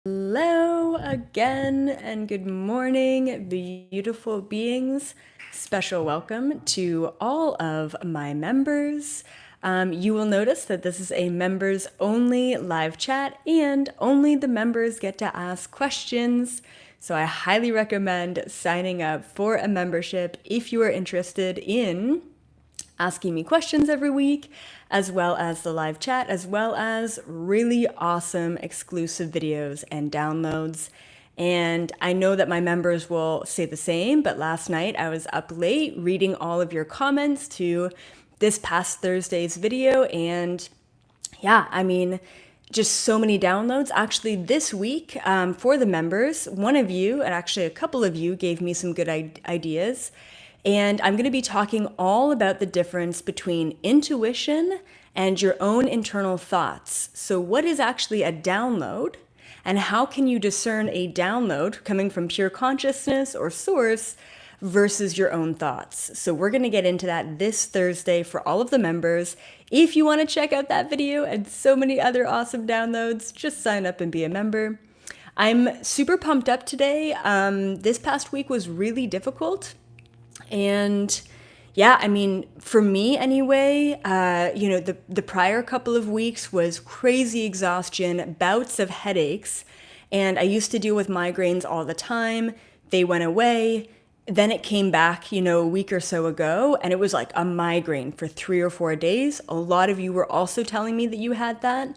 Hello again, and good morning, beautiful beings. Special welcome to all of my members. You will notice that this is a members only live chat, and only the members get to ask questions. So I highly recommend signing up for a membership if you are interested in asking me questions every week, as well as the live chat, as well as really awesome exclusive videos and downloads. And I know that my members will say the same, but last night I was up late reading all of your comments to this past Thursday's video, and yeah, I mean, just so many downloads. Actually, this week for the members, one of you, and actually a couple of you, gave me some good ideas. And I'm going to be talking all about the difference between intuition and your own internal thoughts. So, what is actually a download? And how can you discern a download coming from pure consciousness or source versus your own thoughts? So we're going to get into that this Thursday for all of the members. If you want to check out that video and so many other awesome downloads, just sign up and be a member. I'm super pumped up today. This past week was really difficult. And yeah, I mean, for me anyway, the prior couple of weeks was crazy exhaustion, bouts of headaches, and I used to deal with migraines all the time. They went away. Then it came back, a week or so ago, and it was like a migraine for 3 or 4 days. A lot of you were also telling me that you had that.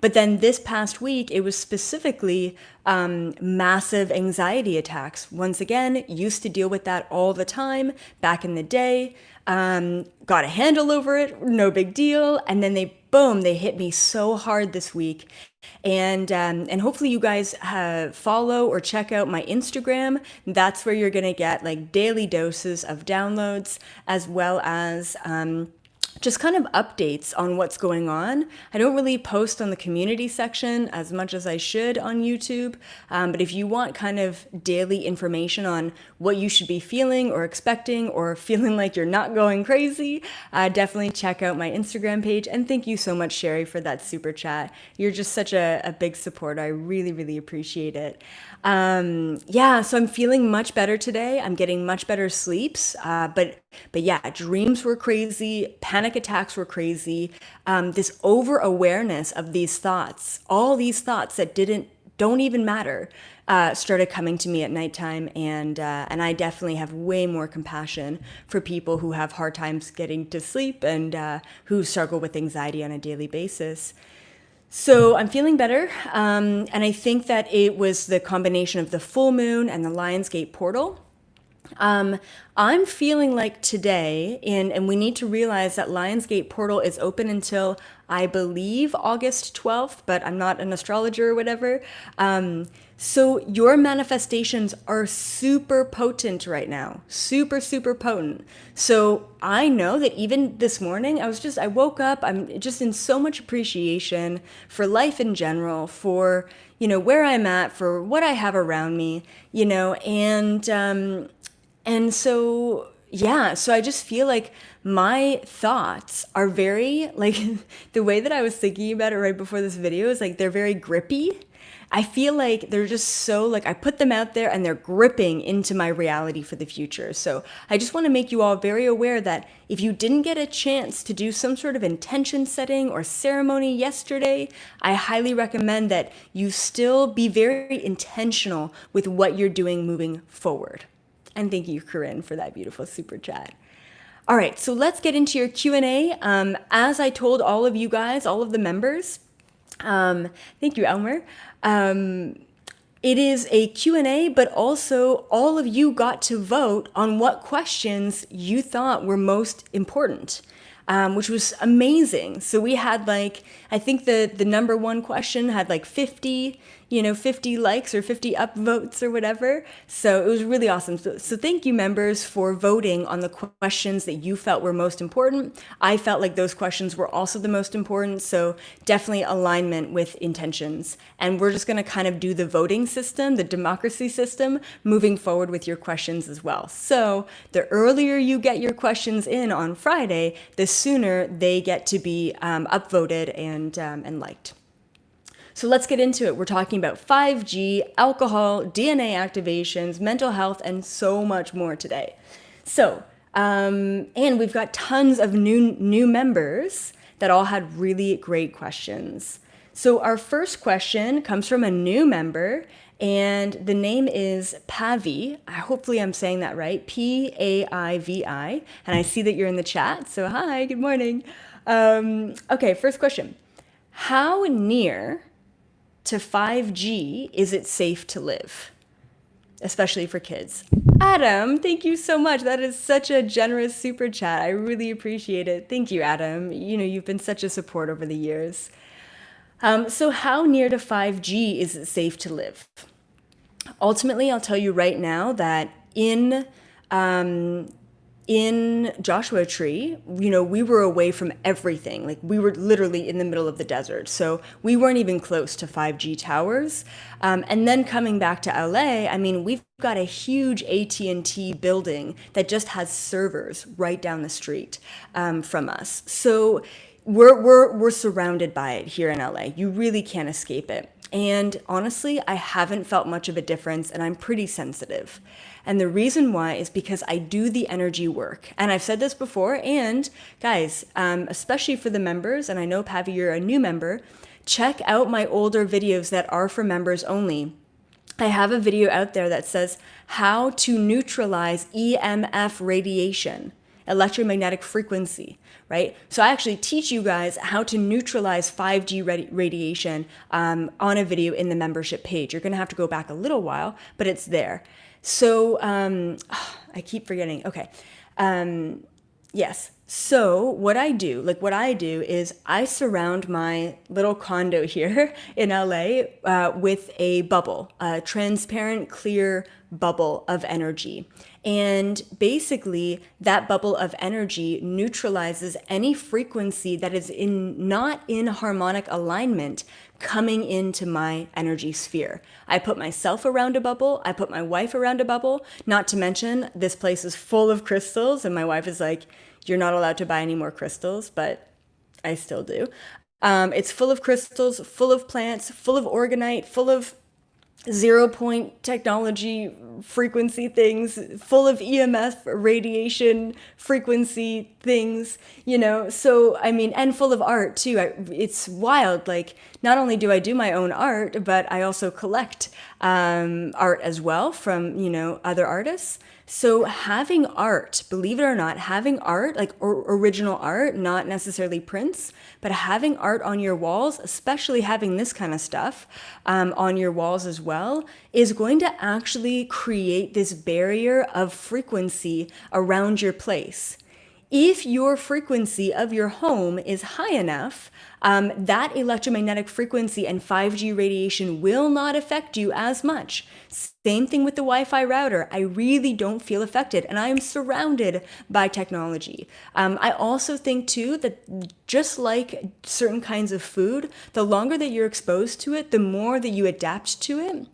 But then this past week, it was specifically massive anxiety attacks. Once again, used to deal with that all the time back in the day. Got a handle over it, no big deal. And then they hit me so hard this week. And hopefully you guys follow or check out my Instagram. That's where you're gonna get like daily doses of downloads, as well as just kind of updates on what's going on. I don't really post on the community section as much as I should on YouTube, but if you want kind of daily information on what you should be feeling or expecting or feeling like you're not going crazy, definitely check out my Instagram page. And thank you so much, Sherry, for that super chat. You're just such a big supporter. I really, really appreciate it. So I'm feeling much better today. I'm getting much better sleeps, but yeah, dreams were crazy, panic attacks were crazy. This over awareness of these thoughts, all these thoughts that don't even matter, started coming to me at nighttime, and I definitely have way more compassion for people who have hard times getting to sleep and who struggle with anxiety on a daily basis. So I'm feeling better, and I think that it was the combination of the full moon and the Lionsgate portal. I'm feeling like today, and we need to realize that Lionsgate portal is open until, I believe, August 12th, but I'm not an astrologer or whatever. So your manifestations are super potent right now, super, super potent. So I know that even this morning, I woke up, I'm just in so much appreciation for life in general, for, where I'm at, for what I have around me, and so, yeah, so I just feel like my thoughts are very, like, the way that I was thinking about it right before this video is like they're very grippy. I feel like they're just so, like, I put them out there and they're gripping into my reality for the future. So I just want to make you all very aware that if you didn't get a chance to do some sort of intention setting or ceremony yesterday, I highly recommend that you still be very intentional with what you're doing moving forward. And thank you, Corinne, for that beautiful super chat. All right, so let's get into your Q&A. As I told all of you guys, all of the members, thank you, Elmer. It is a Q&A, but also all of you got to vote on what questions you thought were most important, which was amazing. So we had I think the number one question had 50 likes or 50 upvotes or whatever. So it was really awesome. So thank you, members, for voting on the questions that you felt were most important. I felt like those questions were also the most important. So definitely alignment with intentions. And we're just going to kind of do the voting system, the democracy system, moving forward with your questions as well. So the earlier you get your questions in on Friday, the sooner they get to be upvoted and liked. So let's get into it. We're talking about 5G, alcohol, DNA activations, mental health, and so much more today. So, and we've got tons of new members that all had really great questions. So our first question comes from a new member, and the name is Pavi. Hopefully I'm saying that right, Paivi. And I see that you're in the chat, so hi, good morning. Okay, first question. How near to 5G is it safe to live, especially for kids? Adam, thank you so much. That is such a generous super chat. I really appreciate it. Thank you, Adam. You know, you've been such a support over the years. So how near to 5G is it safe to live? Ultimately, I'll tell you right now that in Joshua Tree, you know, we were away from everything. Like we were literally in the middle of the desert. So we weren't even close to 5G towers. And then coming back to LA, I mean, we've got a huge AT&T building that just has servers right down the street from us. So we're surrounded by it here in LA. You really can't escape it. And honestly, I haven't felt much of a difference, and I'm pretty sensitive. And the reason why is because I do the energy work. And I've said this before, and guys, especially for the members, and I know, Pavi, you're a new member, check out my older videos that are for members only. I have a video out there that says how to neutralize EMF radiation, electromagnetic frequency, right? So I actually teach you guys how to neutralize 5G radiation on a video in the membership page. You're going to have to go back a little while, but it's there. So I keep forgetting. Okay. Yes. So what I do is I surround my little condo here in LA with a bubble, a transparent, clear bubble of energy. And basically that bubble of energy neutralizes any frequency that is not in harmonic alignment coming into my energy sphere. I put myself around a bubble. I put my wife around a bubble. Not to mention this place is full of crystals, and my wife is like, you're not allowed to buy any more crystals, but I still do. It's full of crystals, full of plants, full of organite, full of 0-point technology frequency things, full of EMF radiation frequency things, you know, so I mean, and full of art too. It's wild. Like, not only do I do my own art, but I also collect art as well from, you know, other artists. So having art, believe it or not, having art, like original art, not necessarily prints, but having art on your walls, especially having this kind of stuff on your walls as well, is going to actually create this barrier of frequency around your place. If your frequency of your home is high enough, that electromagnetic frequency and 5G radiation will not affect you as much. Same thing with the Wi-Fi router. I really don't feel affected, and I am surrounded by technology. I also think too that just like certain kinds of food, the longer that you're exposed to it, the more that you adapt to it.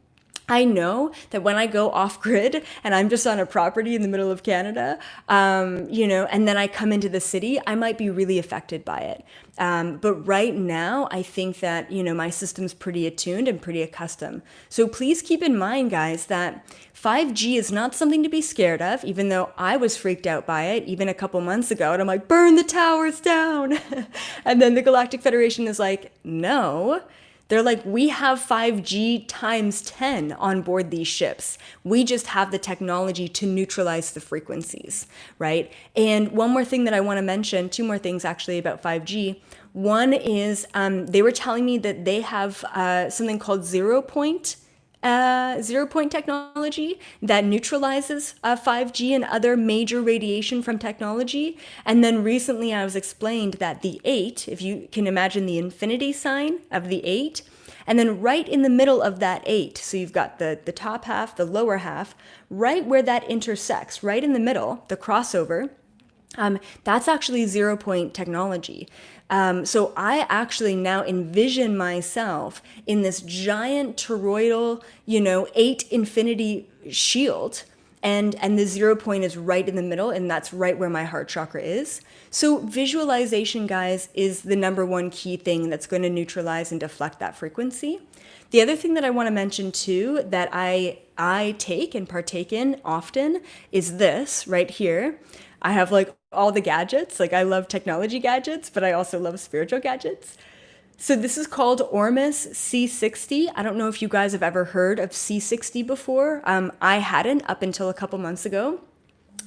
I know that when I go off grid and I'm just on a property in the middle of Canada, you know, and then I come into the city, I might be really affected by it. But right now, I think that, you know, my system's pretty attuned and pretty accustomed. So please keep in mind, guys, that 5G is not something to be scared of, even though I was freaked out by it even a couple months ago. And I'm like, burn the towers down. And then the Galactic Federation is like, no. They're like, we have 5G times 10 on board these ships. We just have the technology to neutralize the frequencies, right? And one more thing that I want to mention, two more things actually about 5G. One is they were telling me that they have something called 0-point technology that neutralizes 5G and other major radiation from technology. And then recently I was explained that the 8, if you can imagine the infinity sign of the 8, and then right in the middle of that 8, so you've got the top half, the lower half, right where that intersects, right in the middle, the crossover, that's actually 0-point technology. So I actually now envision myself in this giant toroidal, 8 infinity shield and the 0 point is right in the middle, and that's right where my heart chakra is. So visualization, guys, is the number one key thing that's going to neutralize and deflect that frequency. The other thing that I want to mention too that I take and partake in often is this right here. I have like all the gadgets. Like I love technology gadgets, but I also love spiritual gadgets. So this is called Ormus C60. I don't know if you guys have ever heard of C60 before. I hadn't up until a couple months ago.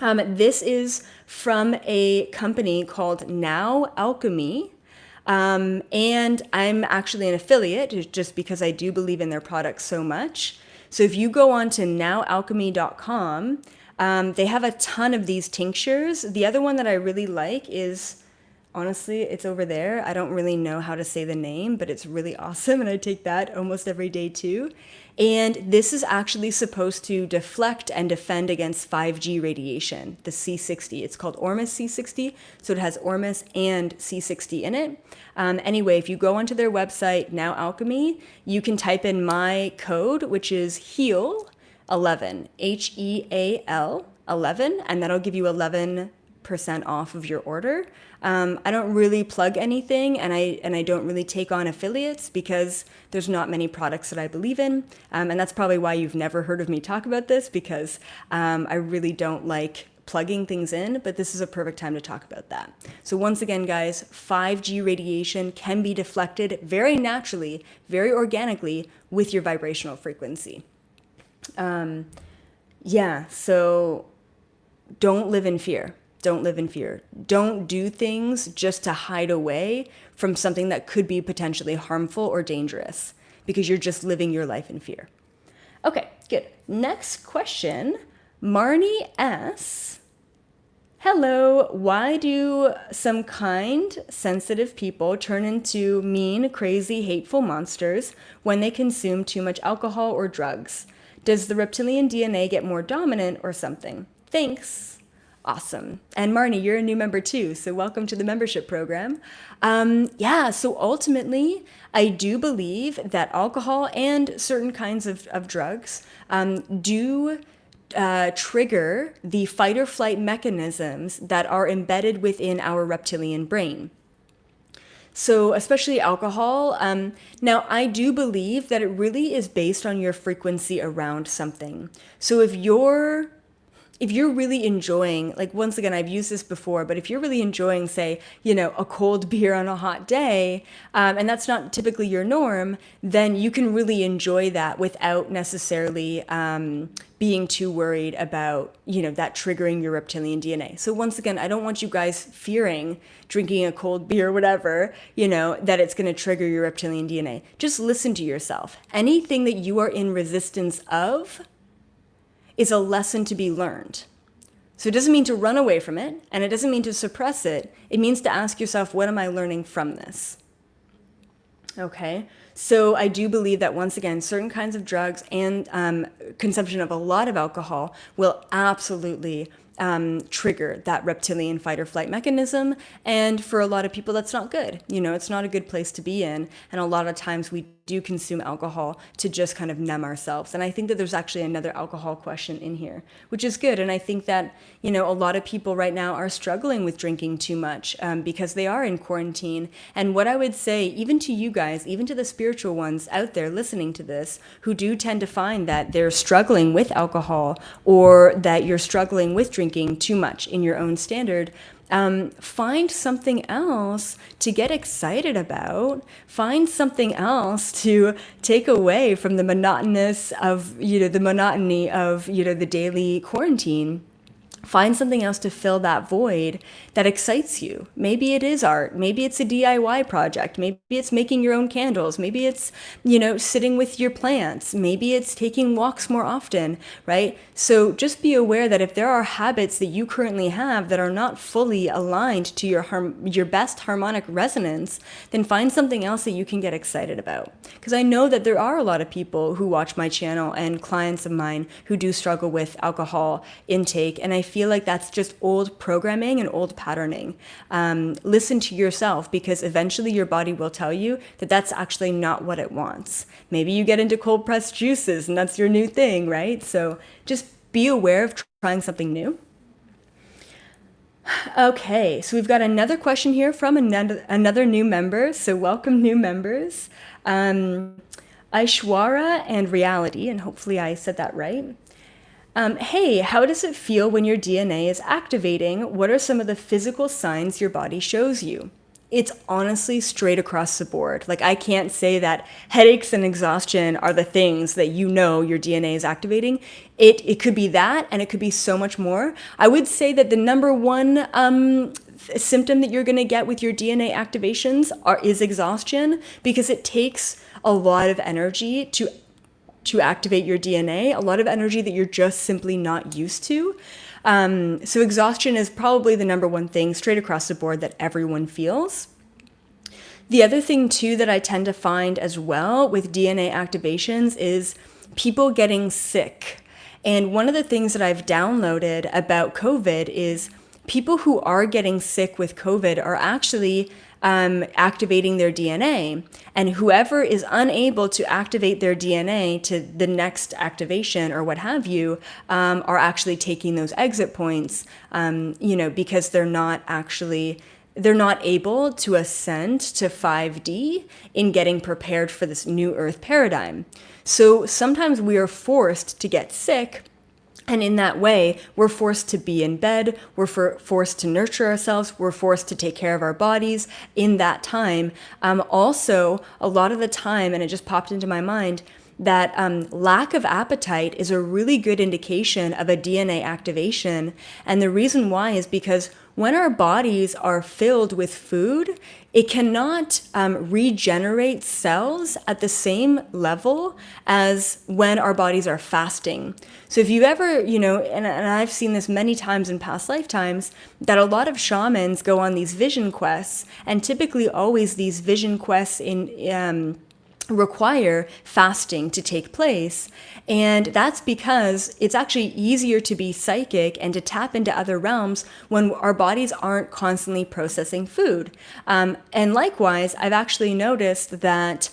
This is from a company called Now Alchemy. And I'm actually an affiliate just because I do believe in their products so much. So if you go on to nowalchemy.com, they have a ton of these tinctures. The other one that I really like is, honestly, it's over there. I don't really know how to say the name, but it's really awesome. And I take that almost every day too. And this is actually supposed to deflect and defend against 5G radiation, the C60. It's called Ormus C60. So it has Ormus and C60 in it. Anyway, if you go onto their website, Now Alchemy, you can type in my code, which is HEAL11, HEAL 11, and that'll give you 11% off of your order. I don't really plug anything, and I don't really take on affiliates because there's not many products that I believe in, and that's probably why you've never heard of me talk about this, because I really don't like plugging things in, but this is a perfect time to talk about that. So once again, guys, 5G radiation can be deflected very naturally, very organically with your vibrational frequency. So don't live in fear. Don't live in fear. Don't do things just to hide away from something that could be potentially harmful or dangerous, because you're just living your life in fear. Okay, good. Next question. Marnie S. Hello, why do some kind, sensitive people turn into mean, crazy, hateful monsters when they consume too much alcohol or drugs? Does the reptilian DNA get more dominant or something? Thanks. Awesome. And Marnie, you're a new member too, so welcome to the membership program. So ultimately, I do believe that alcohol and certain kinds of drugs do trigger the fight or flight mechanisms that are embedded within our reptilian brain. So especially alcohol. Now, I do believe that it really is based on your frequency around something. So if you're really enjoying, like once again, I've used this before, but if you're really enjoying, say, a cold beer on a hot day, and that's not typically your norm, then you can really enjoy that without necessarily being too worried about, that triggering your reptilian DNA. So once again, I don't want you guys fearing drinking a cold beer or whatever, that it's going to trigger your reptilian DNA. Just listen to yourself. Anything that you are in resistance of is a lesson to be learned. So it doesn't mean to run away from it, and it doesn't mean to suppress it. It means to ask yourself, what am I learning from this? Okay, so I do believe that, once again, certain kinds of drugs and consumption of a lot of alcohol will absolutely trigger that reptilian fight or flight mechanism. And for a lot of people, that's not good. It's not a good place to be in. And a lot of times we do consume alcohol to just kind of numb ourselves. And I think that there's actually another alcohol question in here, which is good. And I think that, a lot of people right now are struggling with drinking too much because they are in quarantine. And what I would say, even to you guys, even to the spiritual ones out there listening to this, who do tend to find that they're struggling with alcohol or that you're struggling with drinking too much in your own standard, find something else to get excited about. Find something else to take away from the monotony of the daily quarantine. Find something else to fill that void that excites you. Maybe it is art. Maybe it's a DIY project. Maybe it's making your own candles. Maybe it's, sitting with your plants. Maybe it's taking walks more often, right? So just be aware that if there are habits that you currently have that are not fully aligned to your best harmonic resonance, then find something else that you can get excited about. Because I know that there are a lot of people who watch my channel and clients of mine who do struggle with alcohol intake, and I feel like that's just old programming and old patterning. Listen to yourself, because eventually your body will tell you that that's actually not what it wants. Maybe you get into cold pressed juices and that's your new thing, right? So just be aware of trying something new. Okay, so we've got another question here from another new member. So welcome, new members. Aishwara and Reality, and hopefully I said that right. Hey, how does it feel when your DNA is activating? What are some of the physical signs your body shows you? It's honestly straight across the board. Like, I can't say that headaches and exhaustion are the things that you know your DNA is activating. It could be that, and it could be so much more. I would say that the number one symptom that you're going to get with your DNA activations is exhaustion, because it takes a lot of energy to activate your DNA, a lot of energy that you're just simply not used to. So exhaustion is probably the number one thing straight across the board that everyone feels. The other thing too that I tend to find as well with DNA activations is people getting sick. And one of the things that I've downloaded about COVID is people who are getting sick with COVID are actually activating their DNA. And whoever is unable to activate their DNA to the next activation or what have you, are actually taking those exit points, because they're not able to ascend to 5D in getting prepared for this new Earth paradigm. So sometimes we are forced to get sick. And in that way, we're forced to be in bed, we're forced to nurture ourselves, we're forced to take care of our bodies in that time. Also, a lot of the time, and it just popped into my mind, that lack of appetite is a really good indication of a DNA activation. And the reason why is because when our bodies are filled with food, it cannot regenerate cells at the same level as when our bodies are fasting. So if you've ever, and I've seen this many times in past lifetimes, that a lot of shamans go on these vision quests, and typically always these vision quests require fasting to take place. And that's because it's actually easier to be psychic and to tap into other realms when our bodies aren't constantly processing food. And likewise, I've actually noticed that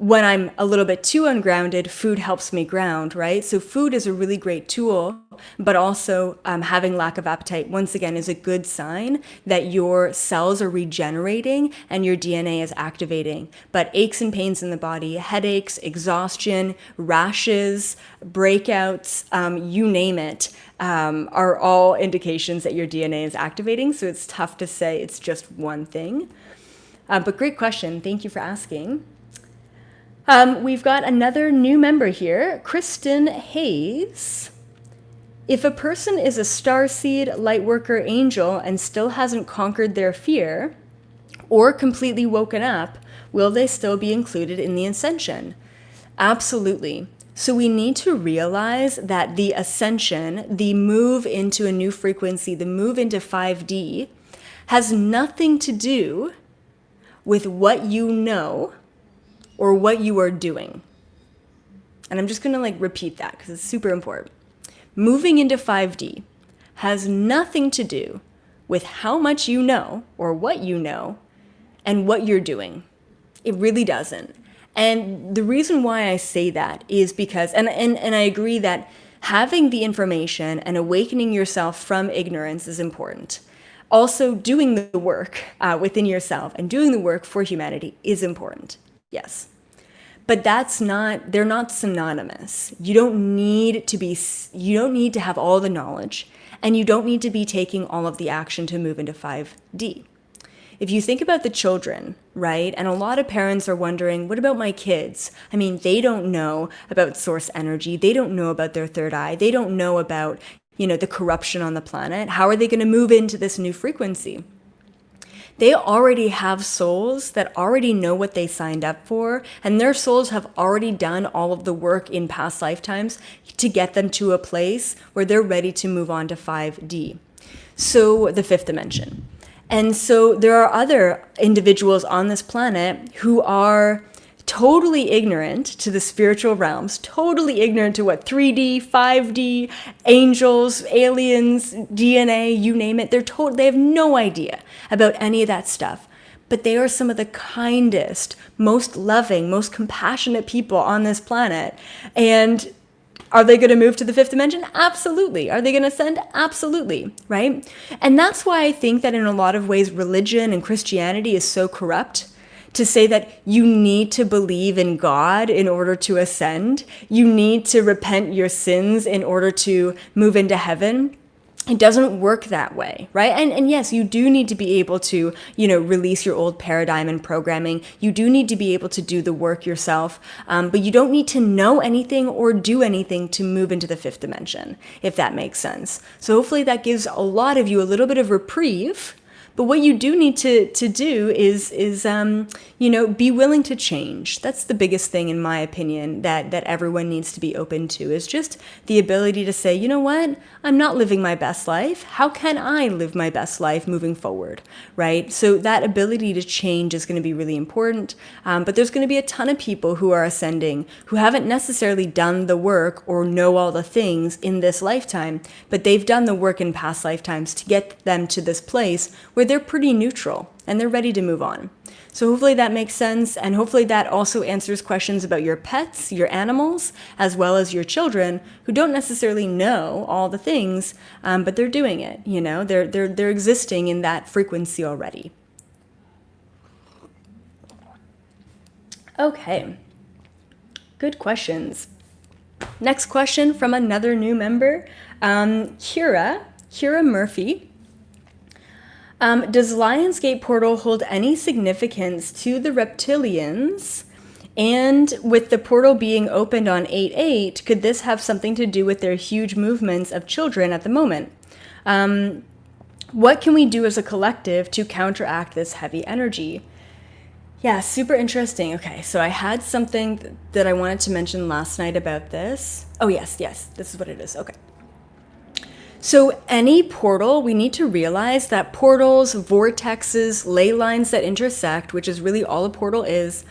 when I'm a little bit too ungrounded, food helps me ground, right? So food is a really great tool, but also having lack of appetite, once again, is a good sign that your cells are regenerating and your DNA is activating. But aches and pains in the body, headaches, exhaustion, rashes, breakouts, you name it, are all indications that your DNA is activating. So it's tough to say it's just one thing. But great question. Thank you for asking. We've got another new member here, Kristen Hayes. If a person is a starseed, lightworker, angel, and still hasn't conquered their fear or completely woken up, will they still be included in the ascension? Absolutely. So we need to realize that the ascension, the move into a new frequency, the move into 5D, has nothing to do with what you know or what you are doing. And I'm just gonna repeat that because it's super important. Moving into 5D has nothing to do with how much you know or what you know and what you're doing. It really doesn't. And the reason why I say that is because, and I agree that having the information and awakening yourself from ignorance is important. Also, doing the work within yourself and doing the work for humanity is important. Yes. But they're not synonymous. You don't need to have all the knowledge, and you don't need to be taking all of the action to move into 5D. If you think about the children, right? And a lot of parents are wondering, what about my kids? I mean, they don't know about source energy. They don't know about their third eye. They don't know about, the corruption on the planet. How are they going to move into this new frequency? They already have souls that already know what they signed up for, and their souls have already done all of the work in past lifetimes to get them to a place where they're ready to move on to 5D. So the fifth dimension. And so there are other individuals on this planet who are totally ignorant to the spiritual realms, totally ignorant to what 3D, 5D, angels, aliens, DNA, you name it. They have no idea about any of that stuff. But they are some of the kindest, most loving, most compassionate people on this planet. And Are they going to move to the fifth dimension? Absolutely. Are they going to ascend? Absolutely, right? And that's why I think that in a lot of ways, religion and Christianity is so corrupt. To say that you need to believe in God in order to ascend, you need to repent your sins in order to move into heaven. It doesn't work that way, right? And yes, you do need to be able to, release your old paradigm and programming. You do need to be able to do the work yourself, but you don't need to know anything or do anything to move into the fifth dimension, if that makes sense. So hopefully that gives a lot of you a little bit of reprieve. But what you do need to do is be willing to change. That's the biggest thing, in my opinion, that everyone needs to be open to, is just the ability to say, you know what, I'm not living my best life. How can I live my best life moving forward, right? So that ability to change is going to be really important. But there's going to be a ton of people who are ascending who haven't necessarily done the work or know all the things in this lifetime, but they've done the work in past lifetimes to get them to this place where they're pretty neutral and they're ready to move on. So hopefully that makes sense, and hopefully that also answers questions about your pets, your animals, as well as your children who don't necessarily know all the things, but they're doing it. They're existing in that frequency already. Okay, good questions. Next question from another new member, Kira Murphy. Does Lionsgate Portal hold any significance to the reptilians? And with the portal being opened on 8/8, could this have something to do with their huge movements of children at the moment? What can we do as a collective to counteract this heavy energy? Yeah, super interesting. Okay, so I had something that I wanted to mention last night about this. Oh, yes, this is what it is. Okay. So any portal, we need to realize that portals, vortexes, ley lines that intersect, which is really all a portal is,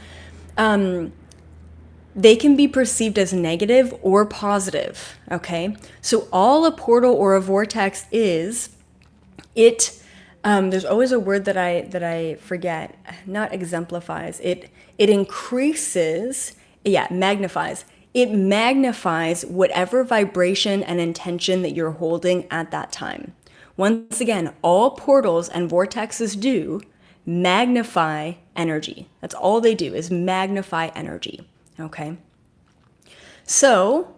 they can be perceived as negative or positive, okay? So all a portal or a vortex is, there's always a word that I forget, not exemplifies, it increases, magnifies. It magnifies whatever vibration and intention that you're holding at that time. Once again, all portals and vortexes do magnify energy. That's all they do, is magnify energy, okay? So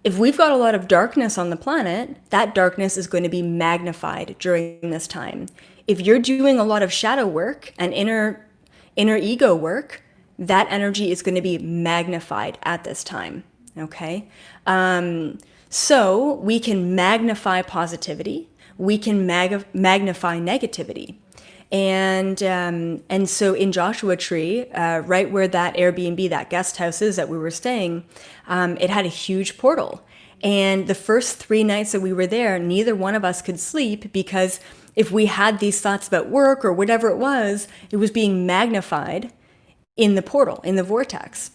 if we've got a lot of darkness on the planet, that darkness is going to be magnified during this time. If you're doing a lot of shadow work and inner ego work, that energy is going to be magnified at this time, okay? So we can magnify positivity. We can magnify negativity. And so in Joshua Tree, right where that Airbnb, that guest house is that we were staying, it had a huge portal. And the first 3 nights that we were there, neither one of us could sleep because if we had these thoughts about work or whatever it was being magnified in the portal, in the vortex.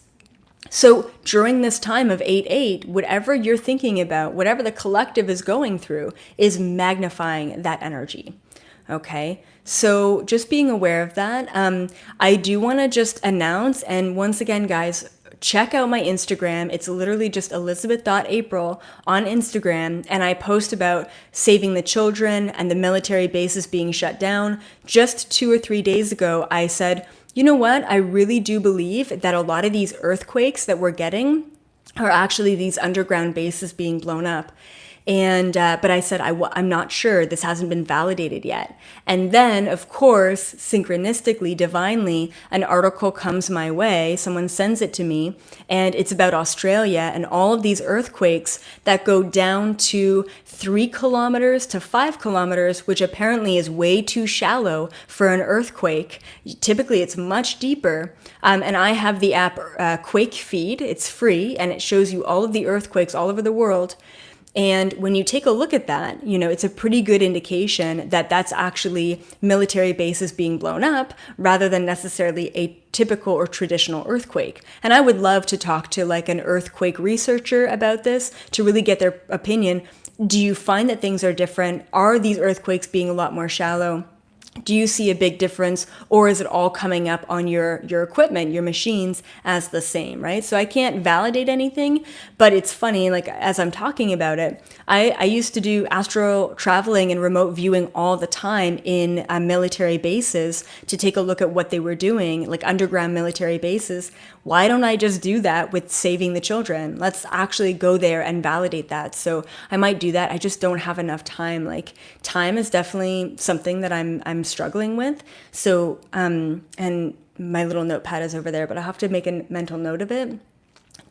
So during this time of 8/8, whatever you're thinking about, whatever the collective is going through, is magnifying that energy. Okay, so just being aware of that. I do want to just announce, and once again, guys, check out my Instagram. It's literally just elizabeth.april on Instagram, and I post about saving the children and the military bases being shut down. Just 2 or 3 days ago, I said, you know what? I really do believe that a lot of these earthquakes that we're getting are actually these underground bases being blown up. And but I said, I'm not sure. This hasn't been validated yet. And then, of course, synchronistically, divinely, an article comes my way. Someone sends it to me, and it's about Australia and all of these earthquakes that go down to 3 kilometers to 5 kilometers, which apparently is way too shallow for an earthquake. Typically, it's much deeper. And I have the app Quake Feed. It's free, and it shows you all of the earthquakes all over the world. And when you take a look at that, you know, it's a pretty good indication that that's actually military bases being blown up rather than necessarily a typical or traditional earthquake. And I would love to talk to like an earthquake researcher about this to really get their opinion. Do you find that things are different? Are these earthquakes being a lot more shallow? Do you see a big difference, or is it all coming up on your equipment, your machines as the same, right? So I can't validate anything, but it's funny, like as I'm talking about it, I used to do astral traveling and remote viewing all the time in military bases to take a look at what they were doing, like underground military bases. Why don't I just do that with saving the children? Let's actually go there and validate that. So I might do that. I just don't have enough time. Like time is definitely something that I'm struggling with. So and my little notepad is over there, but I'll have to make a mental note of it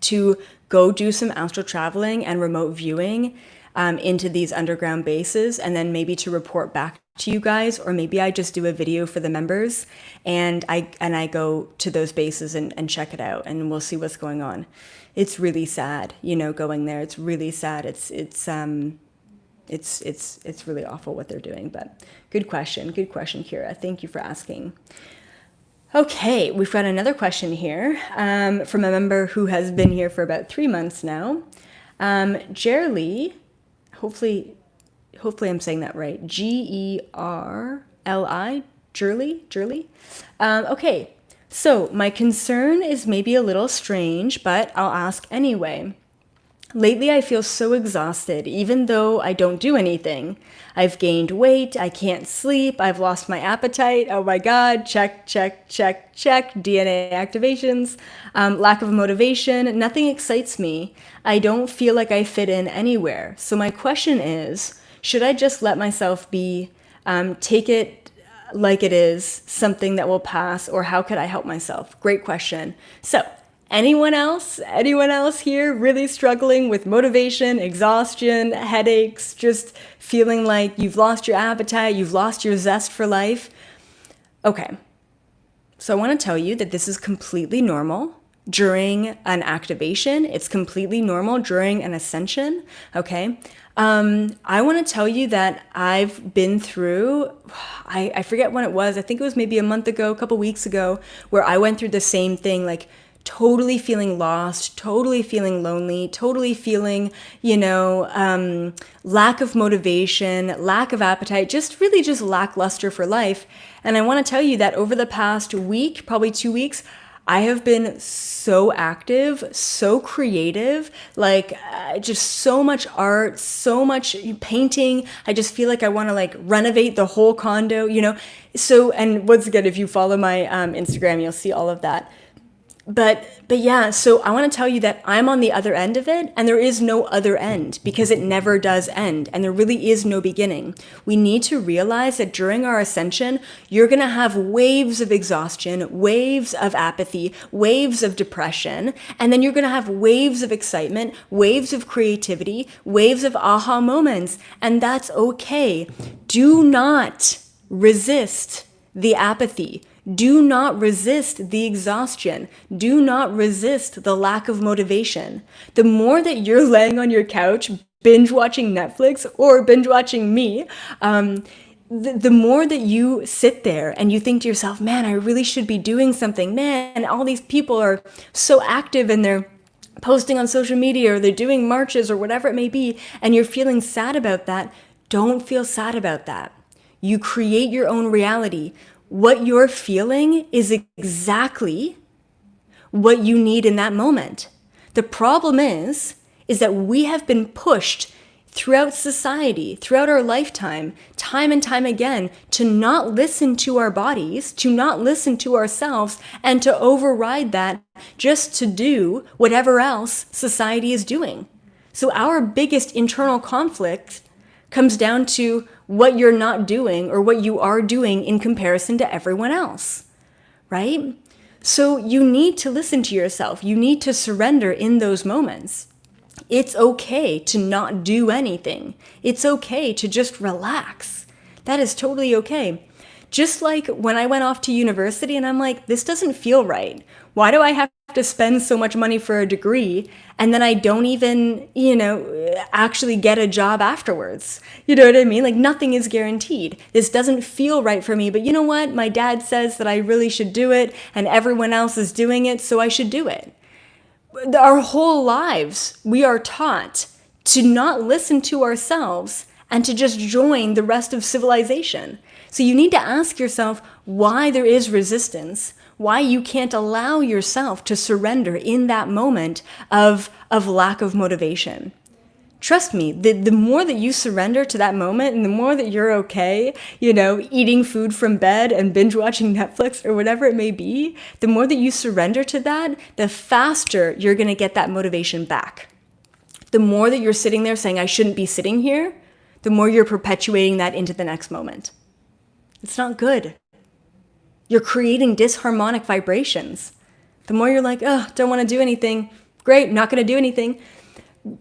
to go do some astral traveling and remote viewing into these underground bases, and then maybe to report back to you guys, or maybe I just do a video for the members and I go to those bases and check it out, and we'll see what's going on. It's really sad, going there. It's really sad. It's really awful what they're doing, but good question, Kira. Thank you for asking. Okay, we've got another question here from a member who has been here for about 3 months now. Jerly, hopefully I'm saying that right. Gerli, Jerly. Okay, so my concern is maybe a little strange, but I'll ask anyway. Lately, I feel so exhausted, even though I don't do anything. I've gained weight, I can't sleep, I've lost my appetite. Oh my God, check. DNA activations, lack of motivation, nothing excites me. I don't feel like I fit in anywhere. So my question is, should I just let myself be, take it like it is, something that will pass, or how could I help myself? Great question. So, anyone else here really struggling with motivation, exhaustion, headaches, just feeling like you've lost your appetite, you've lost your zest for life? Okay, so I want to tell you that this is completely normal during an activation. It's completely normal during an ascension, okay? I want to tell you that I've been through, I forget when it was, I think it was maybe a month ago, a couple weeks ago, where I went through the same thing, like totally feeling lost, totally feeling lonely, totally feeling, lack of motivation, lack of appetite, just lackluster for life. And I want to tell you that over the past week, probably 2 weeks, I have been so active, so creative, like just so much art, so much painting. I just feel like I want to like renovate the whole condo, So, and once again, if you follow my Instagram, you'll see all of that. But yeah, so I want to tell you that I'm on the other end of it, and there is no other end because it never does end, and there really is no beginning. We need to realize that during our ascension, you're going to have waves of exhaustion, waves of apathy, waves of depression, and then you're going to have waves of excitement, waves of creativity, waves of aha moments, and that's okay. Do not resist the apathy. Do not resist the exhaustion. Do not resist the lack of motivation. The more that you're laying on your couch, binge watching Netflix or binge watching me, the more that you sit there and you think to yourself, man, I really should be doing something. Man, all these people are so active and they're posting on social media or they're doing marches or whatever it may be, and you're feeling sad about that. Don't feel sad about that. You create your own reality. What you're feeling is exactly what you need in that moment. The problem is that we have been pushed throughout society, throughout our lifetime, time and time again, to not listen to our bodies, to not listen to ourselves, and to override that just to do whatever else society is doing. So our biggest internal conflict comes down to what you're not doing or what you are doing in comparison to everyone else, right? So you need to listen to yourself. You need to surrender in those moments. It's okay to not do anything. It's okay to just relax. That is totally okay. Just like when I went off to university and I'm like, this doesn't feel right. Why do I have to spend so much money for a degree and then I don't even, actually get a job afterwards? You know what I mean? Like nothing is guaranteed. This doesn't feel right for me, but you know what? My dad says that I really should do it and everyone else is doing it, so I should do it. Our whole lives, we are taught to not listen to ourselves and to just join the rest of civilization. So you need to ask yourself why there is resistance, why you can't allow yourself to surrender in that moment of lack of motivation. Trust me, the more that you surrender to that moment and the more that you're okay, eating food from bed and binge watching Netflix or whatever it may be, the more that you surrender to that, the faster you're going to get that motivation back. The more that you're sitting there saying, I shouldn't be sitting here, the more you're perpetuating that into the next moment. It's not good. You're creating disharmonic vibrations. The more you're like, oh, don't want to do anything. Great, not going to do anything.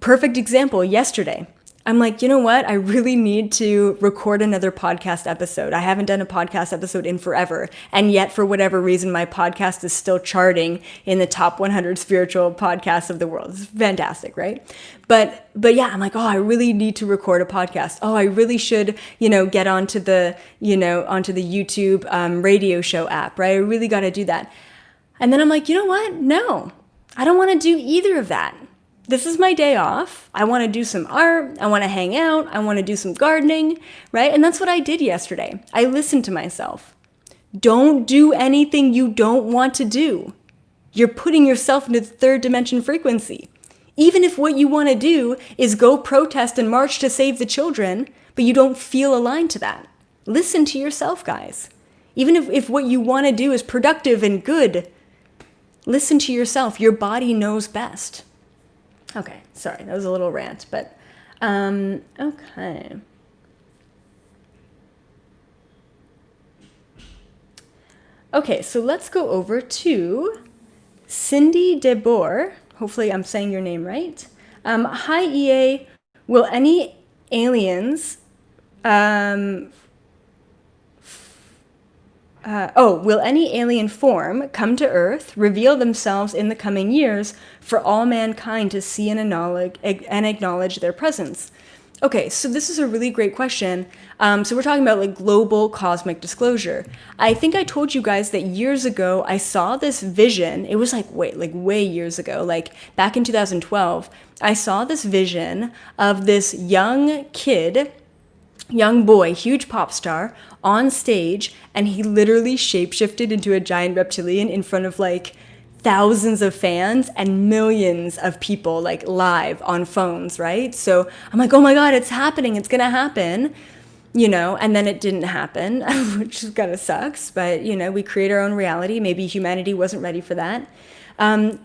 Perfect example, yesterday. I'm like, you know what? I really need to record another podcast episode. I haven't done a podcast episode in forever. And yet, for whatever reason, my podcast is still charting in the top 100 spiritual podcasts of the world. It's fantastic, right? But yeah, I'm like, oh, I really need to record a podcast. Oh, I really should, get onto the YouTube radio show app, right? I really got to do that. And then I'm like, you know what? No, I don't want to do either of that. This is my day off. I want to do some art. I want to hang out. I want to do some gardening, right? And that's what I did yesterday. I listened to myself. Don't do anything you don't want to do. You're putting yourself into the third dimension frequency. Even if what you want to do is go protest and march to save the children, but you don't feel aligned to that. Listen to yourself, guys. Even if what you want to do is productive and good, listen to yourself. Your body knows best. Okay, sorry, that was a little rant, but okay. Okay, so let's go over to Cindy DeBoer. Hopefully I'm saying your name right. Hi, EA. Will any aliens will any alien form come to Earth, reveal themselves in the coming years for all mankind to see and acknowledge their presence? Okay, so this is a really great question. So we're talking about global cosmic disclosure. I think I told you guys that years ago I saw this vision. It was way years ago, back in 2012. I saw this vision of this young boy, huge pop star, on stage, and he literally shapeshifted into a giant reptilian in front of thousands of fans and millions of people live on phones, right? So I'm like, oh my God, it's happening. It's going to happen, and then it didn't happen, which kind of sucks. But, we create our own reality. Maybe humanity wasn't ready for that.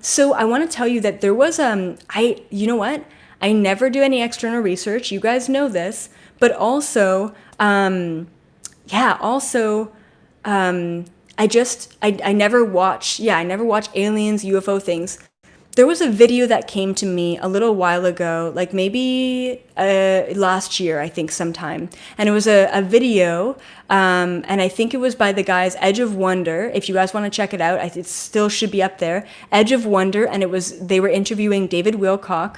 So I want to tell you that there was, you know what? I never do any external research. You guys know this. But also, I never watch aliens, UFO things. There was a video that came to me a little while ago, maybe last year, I think sometime. And it was a video, and I think it was by the guys Edge of Wonder. If you guys want to check it out, it still should be up there. Edge of Wonder, and they were interviewing David Wilcock.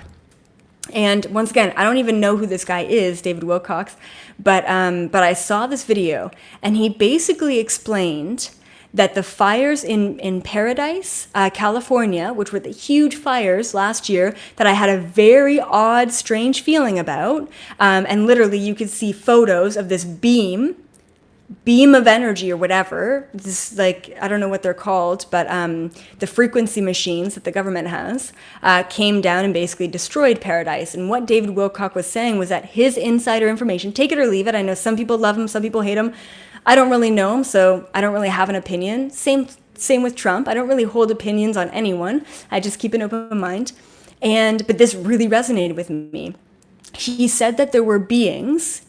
And once again, I don't even know who this guy is, David Wilcox, but I saw this video, and he basically explained that the fires in Paradise, California, which were the huge fires last year that I had a very odd, strange feeling about, and literally you could see photos of this beam of energy or whatever, this I don't know what they're called, but the frequency machines that the government has came down and basically destroyed Paradise. And what David Wilcock was saying was that his insider information, take it or leave it, I know some people love him, some people hate him, I don't really know him, so I don't really have an opinion. Same with Trump. I don't really hold opinions on anyone. I just keep an open mind. But this really resonated with me. He said that there were beings,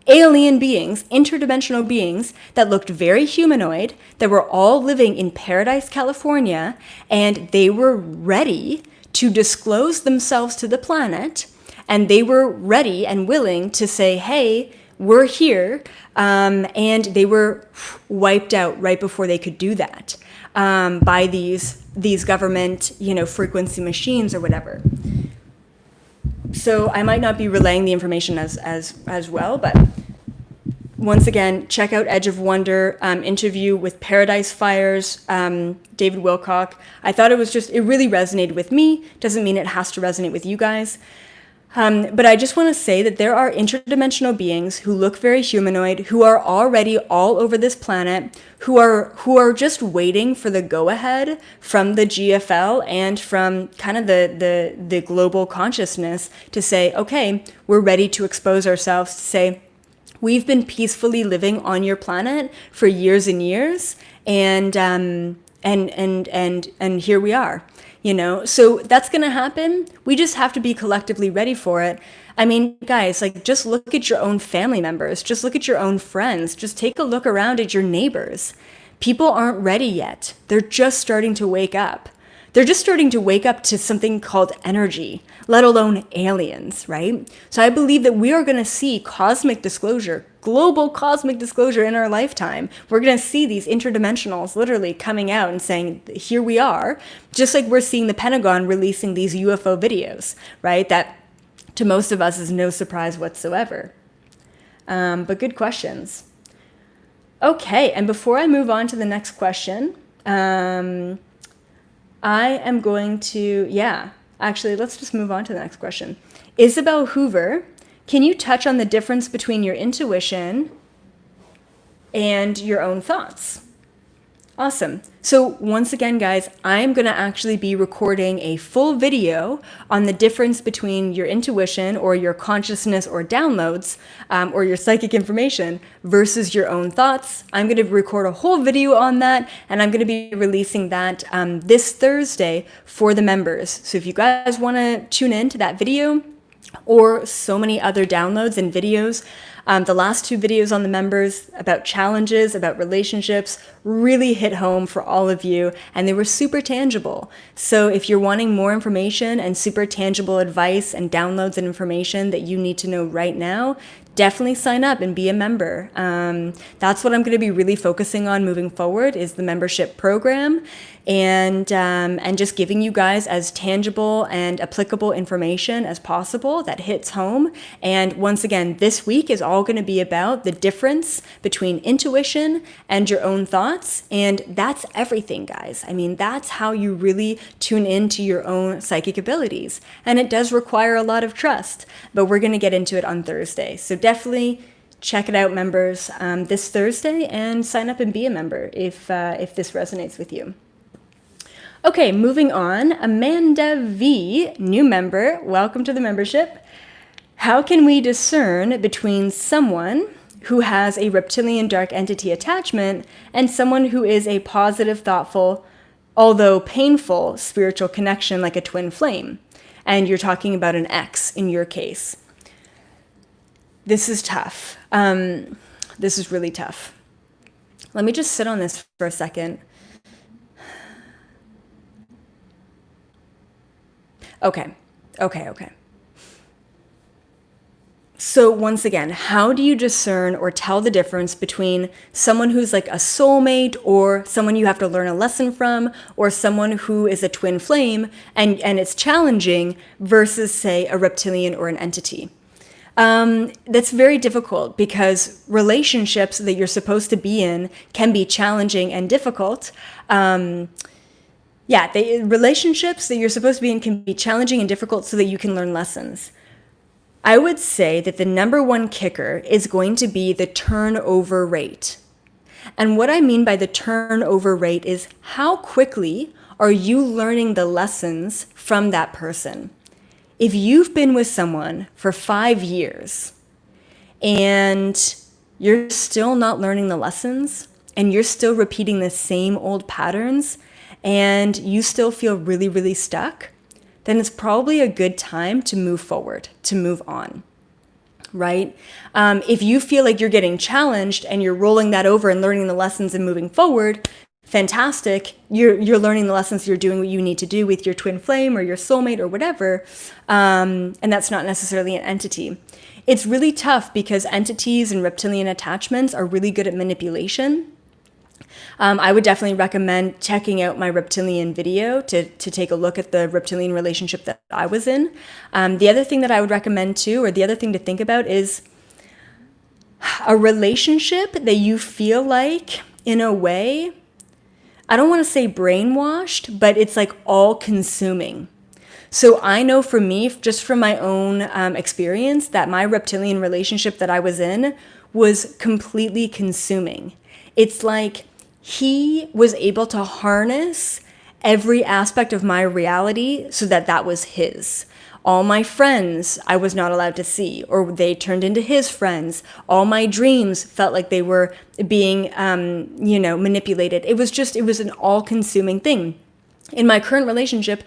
alien beings, interdimensional beings that looked very humanoid, that were all living in Paradise, California, and they were ready to disclose themselves to the planet, and they were ready and willing to say, hey, we're here, and they were wiped out right before they could do that by these government, frequency machines or whatever. So I might not be relaying the information as well, but once again, check out Edge of Wonder interview with Paradise Fires, David Wilcock. I thought it really resonated with me. Doesn't mean it has to resonate with you guys. But I just want to say that there are interdimensional beings who look very humanoid, who are already all over this planet, who are just waiting for the go-ahead from the GFL and from kind of the global consciousness to say, okay, we're ready to expose ourselves, to say, we've been peacefully living on your planet for years and years, and here we are. So that's going to happen. We just have to be collectively ready for it. I mean, guys, like, just look at your own family members, just look at your own friends, just take a look around at your neighbors. People aren't ready yet. They're just starting to wake up. They're just starting to wake up to something called energy, let alone aliens, right? So I believe that we are going to see cosmic disclosure, global cosmic disclosure in our lifetime. We're going to see these interdimensionals literally coming out and saying, here we are, just like we're seeing the Pentagon releasing these UFO videos, right? That to most of us is no surprise whatsoever. But good questions. Okay, and before I move on to the next question, I am going to, actually, let's just move on to the next question. Isabel Hoover, can you touch on the difference between your intuition and your own thoughts? Awesome. So once again, guys, I'm going to actually be recording a full video on the difference between your intuition or your consciousness or downloads or your psychic information versus your own thoughts. I'm going to record a whole video on that, and I'm going to be releasing that this Thursday for the members. So if you guys want to tune in to that video or so many other downloads and videos, the last two videos on the members about challenges, about relationships, really hit home for all of you, and they were super tangible. So if you're wanting more information and super tangible advice and downloads and information that you need to know right now, definitely sign up and be a member. That's what I'm going to be really focusing on moving forward, is the membership program, and just giving you guys as tangible and applicable information as possible that hits home. And once again, this week is all going to be about the difference between intuition and your own thoughts. And that's everything, guys. I mean, that's how you really tune into your own psychic abilities. And it does require a lot of trust, but we're going to get into it on Thursday. So definitely check it out, members, this Thursday, and sign up and be a member if this resonates with you. Okay, moving on. Amanda V, new member. Welcome to the membership. How can we discern between someone who has a reptilian dark entity attachment and someone who is a positive, thoughtful, although painful spiritual connection like a twin flame? And you're talking about an ex in your case. This is tough. This is really tough. Let me just sit on this for a second. Okay. So once again, how do you discern or tell the difference between someone who's like a soulmate, or someone you have to learn a lesson from, or someone who is a twin flame and it's challenging, versus, say, a reptilian or an entity? That's very difficult, because relationships that you're supposed to be in can be challenging and difficult. Relationships that you're supposed to be in can be challenging and difficult so that you can learn lessons. I would say that the number one kicker is going to be the turnover rate. And what I mean by the turnover rate is, how quickly are you learning the lessons from that person? If you've been with someone for 5 years and you're still not learning the lessons, and you're still repeating the same old patterns, and you still feel really, really stuck, then it's probably a good time to move forward, to move on, right? If you feel like you're getting challenged and you're rolling that over and learning the lessons and moving forward, fantastic. You're learning the lessons, you're doing what you need to do with your twin flame or your soulmate or whatever, and that's not necessarily an entity. It's really tough because entities and reptilian attachments are really good at manipulation. I would definitely recommend checking out my reptilian video to take a look at the reptilian relationship that I was in. The other thing that I would recommend too, or the other thing to think about, is a relationship that you feel like, in a way, I don't want to say brainwashed, but it's like all consuming. So I know for me, just from my own experience, that my reptilian relationship that I was in was completely consuming. It's like he was able to harness every aspect of my reality so that that was his. All my friends I was not allowed to see, or they turned into his friends. All my dreams felt like they were being, manipulated. It was an all-consuming thing. In my current relationship,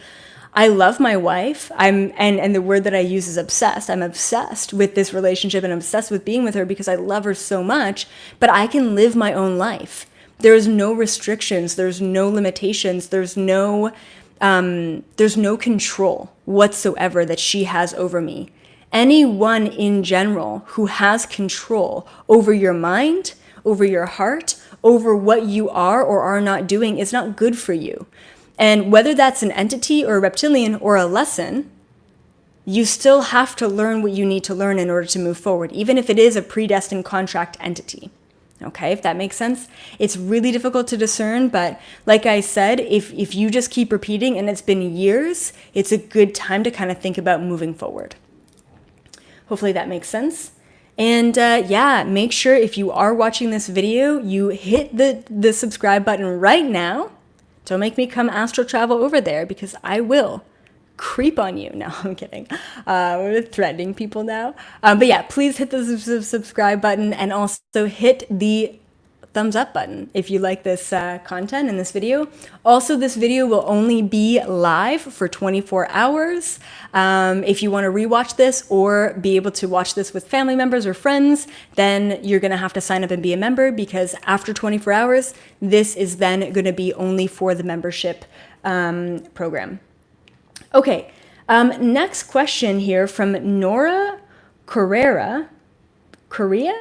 I love my wife. And the word that I use is obsessed. I'm obsessed with this relationship and obsessed with being with her because I love her so much, but I can live my own life. There's no restrictions, there's no limitations, there's no control whatsoever that she has over me. Anyone in general who has control over your mind, over your heart, over what you are or are not doing is not good for you. And whether that's an entity or a reptilian or a lesson, you still have to learn what you need to learn in order to move forward, even if it is a predestined contract entity. Okay, if that makes sense. It's really difficult to discern, but like I said, if you just keep repeating and it's been years, it's a good time to kind of think about moving forward. Hopefully that makes sense. And make sure if you are watching this video, you hit the subscribe button right now. Don't make me come astral travel over there because I will creep on you. No, I'm kidding. We're threatening people now. But yeah, please hit the subscribe button and also hit the thumbs up button if you like this content in this video. Also, this video will only be live for 24 hours. If you want to rewatch this or be able to watch this with family members or friends, then you're going to have to sign up and be a member because after 24 hours, this is then going to be only for the membership program. Okay, next question here from Nora Correa. Korea?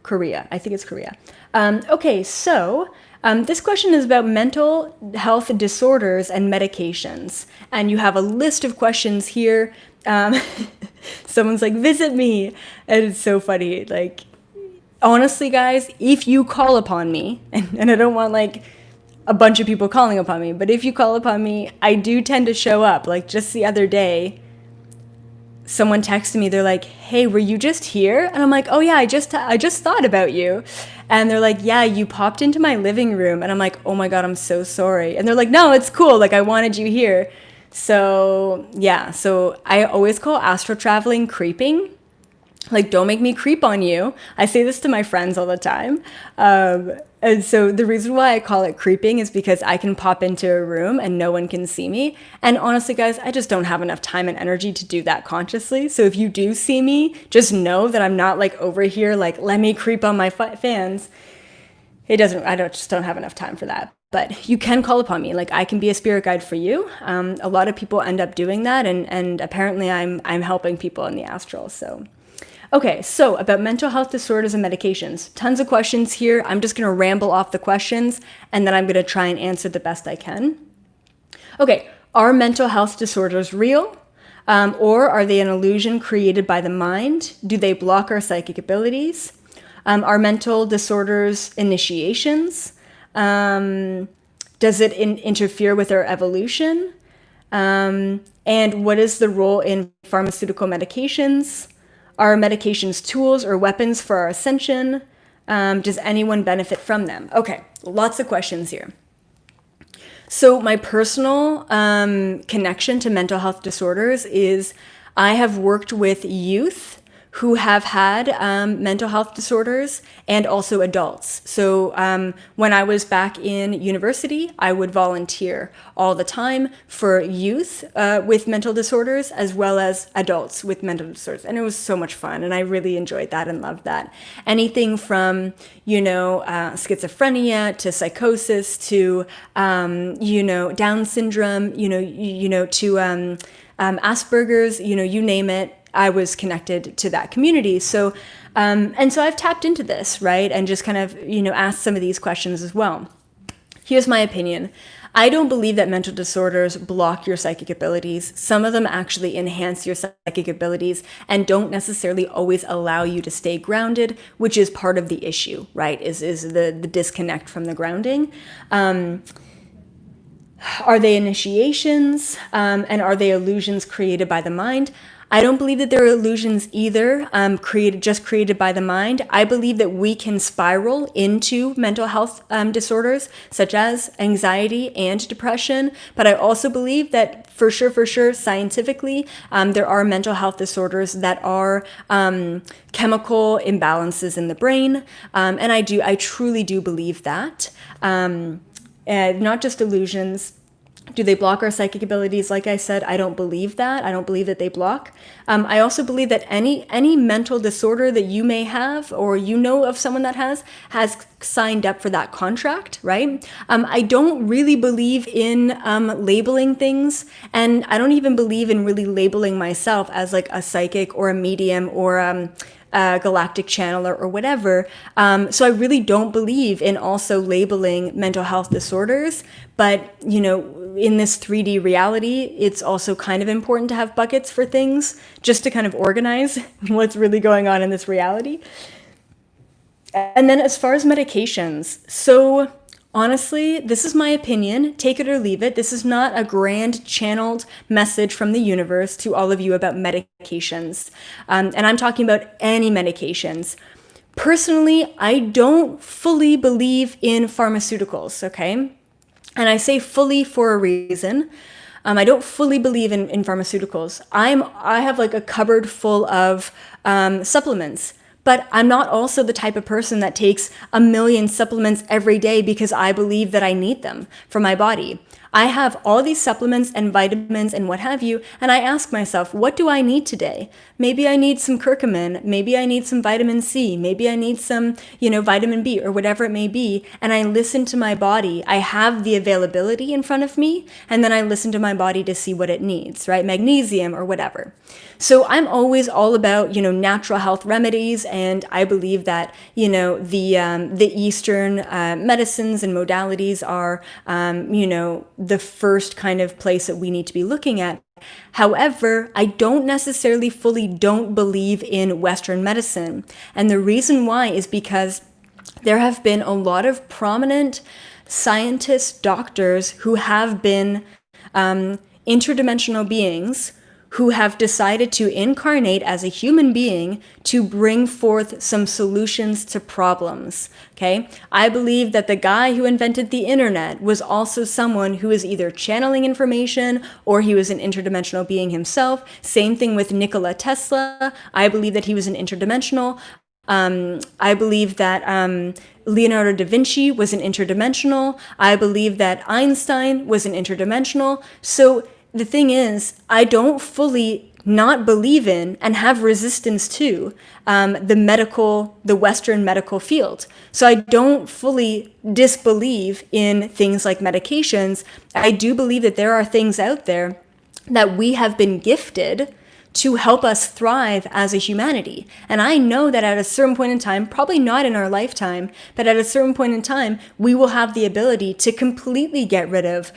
Korea, I think it's Korea. Okay, so this question is about mental health disorders and medications. And you have a list of questions here. Someone's like, visit me. And it's so funny. Like, honestly, guys, if you call upon me, and I don't want like a bunch of people calling upon me, but if you call upon me, I do tend to show up. Like just the other day, someone texted me, they're like, hey, were you just here? And I'm like, oh yeah, I just thought about you. And they're like, yeah, you popped into my living room. And I'm like, oh my God, I'm so sorry. And they're like, no, it's cool. Like I wanted you here. So yeah, so I always call astral traveling creeping. Like, don't make me creep on you. I say this to my friends all the time. And so the reason why I call it creeping is because I can pop into a room and no one can see me. And honestly, guys, I just don't have enough time and energy to do that consciously. So if you do see me, just know that I'm not like over here, like, let me creep on my fans. I just don't have enough time for that. But you can call upon me. Like I can be a spirit guide for you. A lot of people end up doing that. And apparently I'm helping people in the astral. So. Okay, so about mental health disorders and medications. Tons of questions here. I'm just going to ramble off the questions and then I'm going to try and answer the best I can. Okay, are mental health disorders real? Or are they an illusion created by the mind? Do they block our psychic abilities? Are mental disorders initiations? Does it interfere with our evolution? And what is the role in pharmaceutical medications? Are medications tools or weapons for our ascension? Does anyone benefit from them? Okay, lots of questions here. So my personal connection to mental health disorders is I have worked with youth who have had mental health disorders and also adults. So when I was back in university, I would volunteer all the time for youth with mental disorders as well as adults with mental disorders. And it was so much fun. And I really enjoyed that and loved that. Anything from, schizophrenia to psychosis to, Down syndrome, to Asperger's, you name it. I was connected to that community. So, and so I've tapped into this, right? And just kind of, asked some of these questions as well. Here's my opinion. I don't believe that mental disorders block your psychic abilities. Some of them actually enhance your psychic abilities and don't necessarily always allow you to stay grounded, which is part of the issue, right? Is the disconnect from the grounding. Are they initiations? And are they illusions created by the mind? I don't believe that they're illusions either, created by the mind. I believe that we can spiral into mental health disorders such as anxiety and depression. But I also believe that for sure, scientifically, there are mental health disorders that are chemical imbalances in the brain. And I truly do believe that. Not just illusions. Do they block our psychic abilities? Like I said, I don't believe that. I don't believe that they block. I also believe that any mental disorder that you may have, or you know of someone that has signed up for that contract, right? I don't really believe in labeling things, and I don't even believe in really labeling myself as like a psychic or a medium or galactic channeler or whatever. So I really don't believe in also labeling mental health disorders. But, in this 3D reality, it's also kind of important to have buckets for things just to kind of organize what's really going on in this reality. And then as far as medications, so honestly, this is my opinion. Take it or leave it. This is not a grand channeled message from the universe to all of you about medications. And I'm talking about any medications. Personally, I don't fully believe in pharmaceuticals, okay? And I say fully for a reason. I don't fully believe in pharmaceuticals. I have like a cupboard full of supplements. But I'm not also the type of person that takes 1,000,000 supplements every day because I believe that I need them for my body. I have all these supplements and vitamins and what have you, and I ask myself, what do I need today? Maybe I need some curcumin, maybe I need some vitamin C, maybe I need some, vitamin B or whatever it may be, and I listen to my body. I have the availability in front of me, and then I listen to my body to see what it needs, right? Magnesium or whatever. So I'm always all about, natural health remedies, and I believe that, the Eastern medicines and modalities are, the first kind of place that we need to be looking at. However, I don't necessarily fully don't believe in Western medicine. And the reason why is because there have been a lot of prominent scientists, doctors who have been interdimensional beings who have decided to incarnate as a human being to bring forth some solutions to problems, okay? I believe that the guy who invented the internet was also someone who is either channeling information or he was an interdimensional being himself. Same thing with Nikola Tesla. I believe that he was an interdimensional. I believe that Leonardo da Vinci was an interdimensional. I believe that Einstein was an interdimensional. So the thing is, I don't fully not believe in and have resistance to the Western medical field. So I don't fully disbelieve in things like medications. I do believe that there are things out there that we have been gifted to help us thrive as a humanity. And I know that at a certain point in time, probably not in our lifetime, but at a certain point in time, we will have the ability to completely get rid of,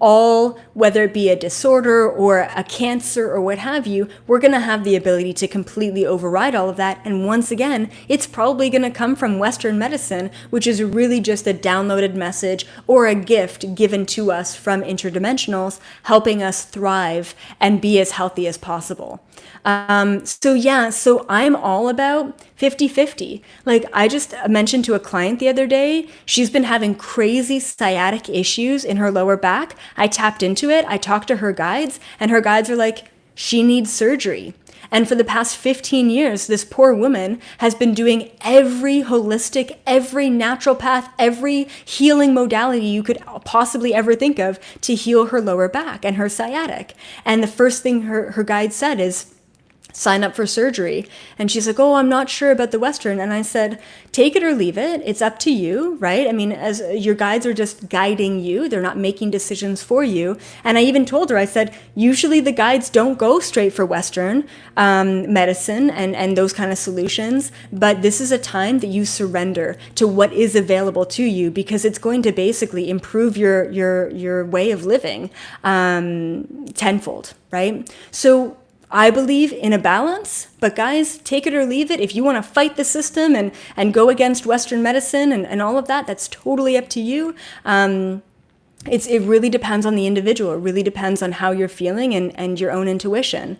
all, whether it be a disorder or a cancer or what have you, we're going to have the ability to completely override all of that. And once again, it's probably going to come from Western medicine, which is really just a downloaded message or a gift given to us from interdimensionals, helping us thrive and be as healthy as possible. So I'm all about 50-50. Like I just mentioned to a client the other day, she's been having crazy sciatic issues in her lower back. I tapped into it. I talked to her guides, and her guides are like, she needs surgery. And for the past 15 years, this poor woman has been doing every holistic, every naturopath, every healing modality you could possibly ever think of to heal her lower back and her sciatic. And the first thing her guide said is, sign up for surgery. And she's like, oh, I'm not sure about the Western. And I said, take it or leave it. It's up to you, right? I mean, as your guides are just guiding you, they're not making decisions for you. And I even told her, I said, usually the guides don't go straight for Western medicine and those kind of solutions. But this is a time that you surrender to what is available to you, because it's going to basically improve your way of living tenfold, right? So I believe in a balance, but guys, take it or leave it. If you want to fight the system and go against Western medicine and all of that, that's totally up to you. It really depends on the individual. It really depends on how you're feeling and your own intuition.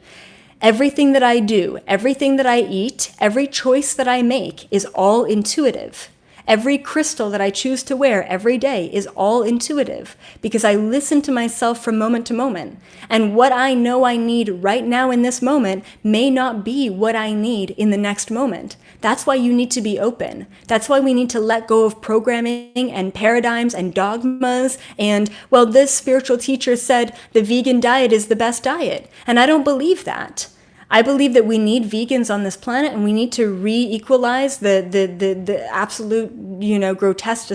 Everything that I do, everything that I eat, every choice that I make is all intuitive. Every crystal that I choose to wear every day is all intuitive because I listen to myself from moment to moment. And what I know I need right now in this moment may not be what I need in the next moment. That's why you need to be open. That's why we need to let go of programming and paradigms and dogmas. And, well, this spiritual teacher said the vegan diet is the best diet. And I don't believe that. I believe that we need vegans on this planet, and we need to re-equalize the absolute, grotesque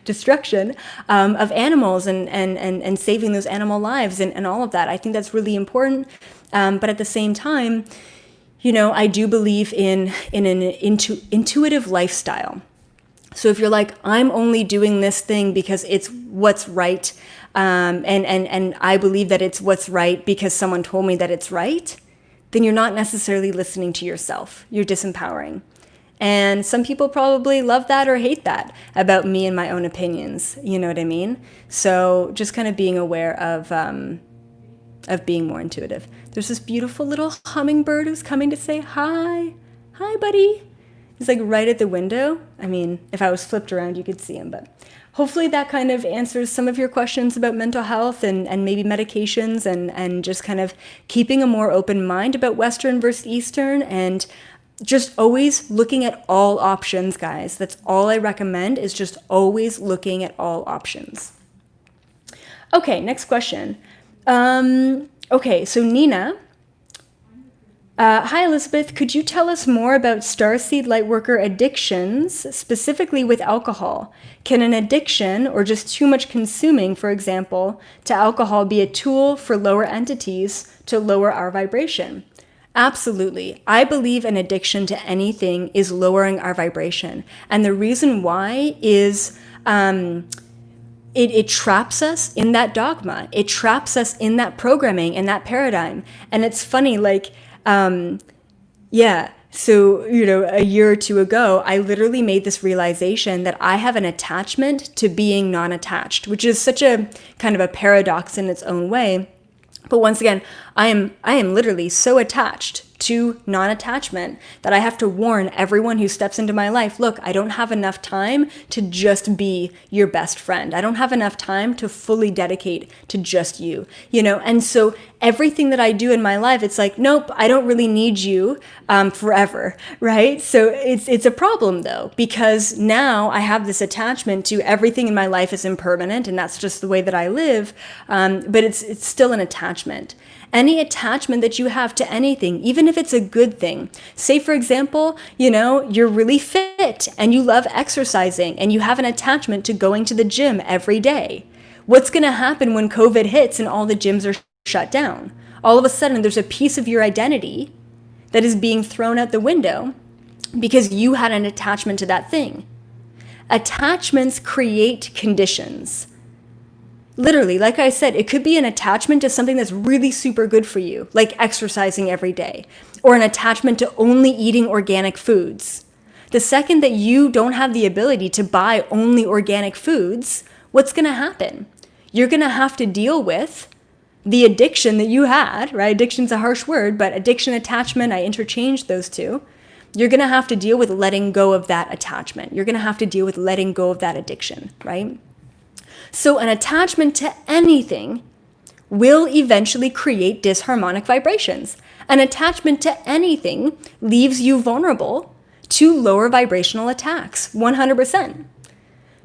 destruction of animals and saving those animal lives and all of that. I think that's really important. But at the same time, I do believe in an intuitive lifestyle. So if you're like, I'm only doing this thing because it's what's right, and I believe that it's what's right because someone told me that it's right, then you're not necessarily listening to yourself. You're disempowering. And some people probably love that or hate that about me and my own opinions. You know what I mean? So just kind of being aware of being more intuitive. There's this beautiful little hummingbird who's coming to say hi. Hi, buddy. He's like right at the window. I mean, if I was flipped around, you could see him, but hopefully that kind of answers some of your questions about mental health and maybe medications and just kind of keeping a more open mind about Western versus Eastern and just always looking at all options, guys. That's all I recommend, is just always looking at all options. Okay, next question. Okay, so Nina. Hi, Elizabeth. Could you tell us more about starseed lightworker addictions, specifically with alcohol? Can an addiction or just too much consuming, for example, to alcohol be a tool for lower entities to lower our vibration? Absolutely. I believe an addiction to anything is lowering our vibration. And the reason why is it traps us in that dogma. It traps us in that programming and that paradigm. And it's funny, like, so, a year or two ago, I literally made this realization that I have an attachment to being non-attached, which is such a kind of a paradox in its own way. But once again, I am literally so attached to non-attachment that I have to warn everyone who steps into my life, look, I don't have enough time to just be your best friend. I don't have enough time to fully dedicate to just you, And so everything that I do in my life, it's like, nope, I don't really need you forever, right? So it's a problem though, because now I have this attachment to everything in my life is impermanent, and that's just the way that I live. But it's still an attachment. Any attachment that you have to anything, even if it's a good thing. Say, for example, you're really fit and you love exercising and you have an attachment to going to the gym every day. What's going to happen when COVID hits and all the gyms are shut down? All of a sudden, there's a piece of your identity that is being thrown out the window because you had an attachment to that thing. Attachments create conditions. Literally, like I said, it could be an attachment to something that's really super good for you, like exercising every day, or an attachment to only eating organic foods. The second that you don't have the ability to buy only organic foods, what's going to happen? You're going to have to deal with the addiction that you had, right? Addiction's a harsh word, but addiction, attachment, I interchanged those two. You're going to have to deal with letting go of that attachment. You're going to have to deal with letting go of that addiction, right? So an attachment to anything will eventually create disharmonic vibrations. An attachment to anything leaves you vulnerable to lower vibrational attacks, 100%.